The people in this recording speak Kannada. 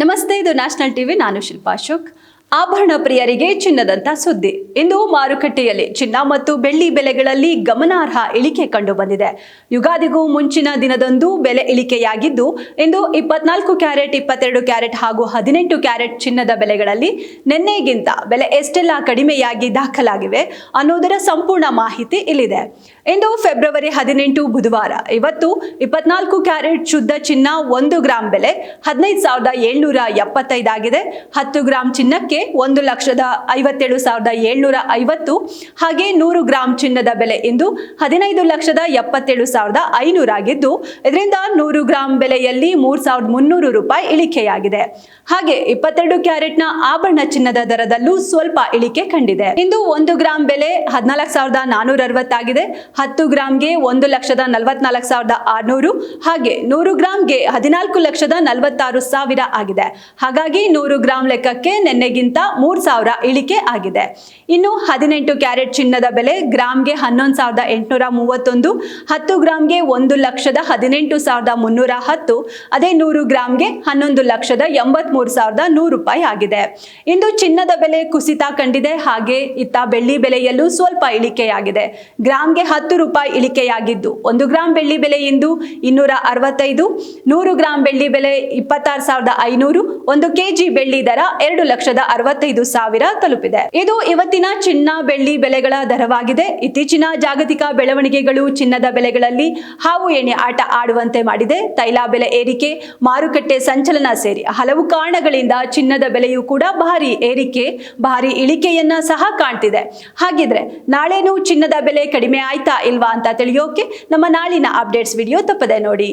ನಮಸ್ತೆ, ಇದು ನ್ಯಾಷನಲ್ ಟಿವಿ. ನಾನು ಶಿಲ್ಪಾ ಅಶೋಕ್. ಆಭರಣ ಪ್ರಿಯರಿಗೆ ಚಿನ್ನದಂತ ಸುದ್ದಿ. ಇಂದು ಮಾರುಕಟ್ಟೆಯಲ್ಲಿ ಚಿನ್ನ ಮತ್ತು ಬೆಳ್ಳಿ ಬೆಲೆಗಳಲ್ಲಿ ಗಮನಾರ್ಹ ಇಳಿಕೆ ಕಂಡು ಬಂದಿದೆ. ಯುಗಾದಿಗೂ ಮುಂಚಿನ ದಿನದಂದು ಬೆಲೆ ಇಳಿಕೆಯಾಗಿದ್ದು, ಇಂದು 24 ಕ್ಯಾರೆಟ್, 22 ಕ್ಯಾರೆಟ್ ಹಾಗೂ 18 ಕ್ಯಾರೆಟ್ ಚಿನ್ನದ ಬೆಲೆಗಳಲ್ಲಿ ನಿನ್ನೆಗಿಂತ ಬೆಲೆ ಎಷ್ಟೆಲ್ಲ ಕಡಿಮೆಯಾಗಿ ದಾಖಲಾಗಿವೆ ಅನ್ನೋದರ ಸಂಪೂರ್ಣ ಮಾಹಿತಿ ಇಲ್ಲಿದೆ. ಇಂದು ಫೆಬ್ರವರಿ 18 ಬುಧವಾರ. ಇವತ್ತು 24 ಕ್ಯಾರೆಟ್ ಶುದ್ಧ ಚಿನ್ನ 1 ಗ್ರಾಂ ಬೆಲೆ 15,775 ಆಗಿದೆ. 10 ಗ್ರಾಂ ಚಿನ್ನಕ್ಕೆ 1,57,750. ಹಾಗೆ 100 ಗ್ರಾಂ ಚಿನ್ನದ ಬೆಲೆ ಇಂದು 15,77,500 ಆಗಿದ್ದು, ಇದರಿಂದ 100 ಗ್ರಾಂ ಬೆಲೆಯಲ್ಲಿ 3,300 ರೂಪಾಯಿ ಇಳಿಕೆಯಾಗಿದೆ. ಹಾಗೆ 22 ಕ್ಯಾರೆಟ್ನ ಆಭರಣ ಚಿನ್ನದ ದರದಲ್ಲೂ ಸ್ವಲ್ಪ ಇಳಿಕೆ ಕಂಡಿದೆ. ಇಂದು 1 ಗ್ರಾಂ ಬೆಲೆ 14,460 ಆಗಿದೆ. 10 ಗ್ರಾಂಗೆ 1,44,600 ಹಾಗೆ 100 ಗ್ರಾಂಗೆ 14,46,000 ಆಗಿದೆ. ಹಾಗಾಗಿ 100 ಗ್ರಾಂ ಲೆಕ್ಕಕ್ಕೆ ನಿನ್ನೆಗಿಂತ 3,000 ಇಳಿಕೆ ಆಗಿದೆ. ಇನ್ನು 18 ಕ್ಯಾರೆಟ್ ಚಿನ್ನದ ಬೆಲೆ ಗ್ರಾಂಗೆ 11,831, 10 ಗ್ರಾಂಗೆ 1,18,310, ಅದೇ 100 ಗ್ರಾಂಗೆ 11,83,100 ರೂಪಾಯಿ ಆಗಿದೆ. ಇಂದು ಚಿನ್ನದ ಬೆಲೆ ಕುಸಿತ ಕಂಡಿದೆ. ಹಾಗೆ ಇತ್ತ ಬೆಳ್ಳಿ ಬೆಲೆಯಲ್ಲೂ ಸ್ವಲ್ಪ ಇಳಿಕೆಯಾಗಿದೆ. ಗ್ರಾಂಗೆ 10 ರೂಪಾಯಿ ಇಳಿಕೆಯಾಗಿದ್ದು, 1 ಗ್ರಾಂ ಬೆಳ್ಳಿ ಬೆಲೆ ಇಂದು 265, 100 ಗ್ರಾಂ ಬೆಳ್ಳಿ ಬೆಲೆ 26,500, 1 ಕೆಜಿ ಬೆಳ್ಳಿ ದರ 2,65,000 ತಲುಪಿದೆ. ಇದು ಇವತ್ತಿನ ಚಿನ್ನ ಬೆಳ್ಳಿ ಬೆಲೆಗಳ ದರವಾಗಿದೆ. ಇತ್ತೀಚಿನ ಜಾಗತಿಕ ಬೆಳವಣಿಗೆಗಳು ಚಿನ್ನದ ಬೆಲೆಗಳಲ್ಲಿ ಹಾವು ಏಣಿ ಆಟ ಆಡುವಂತೆ ಮಾಡಿದೆ. ತೈಲ ಬೆಲೆ ಏರಿಕೆ, ಮಾರುಕಟ್ಟೆ ಸಂಚಲನ ಸೇರಿ ಹಲವು ಕಾರಣಗಳಿಂದ ಚಿನ್ನದ ಬೆಲೆಯೂ ಕೂಡ ಭಾರಿ ಇಳಿಕೆಯನ್ನ ಸಹ ಕಾಣ್ತಿದೆ. ಹಾಗಿದ್ರೆ ನಾಳೆನೂ ಚಿನ್ನದ ಬೆಲೆ ಕಡಿಮೆ ಆಯ್ತಾ ಇಲ್ವಾ ಅಂತ ತಿಳಿಯೋಕೆ ನಮ್ಮ ನಾಳಿನ ಅಪ್ಡೇಟ್ಸ್ ವಿಡಿಯೋ ತಪ್ಪದೆ ನೋಡಿ.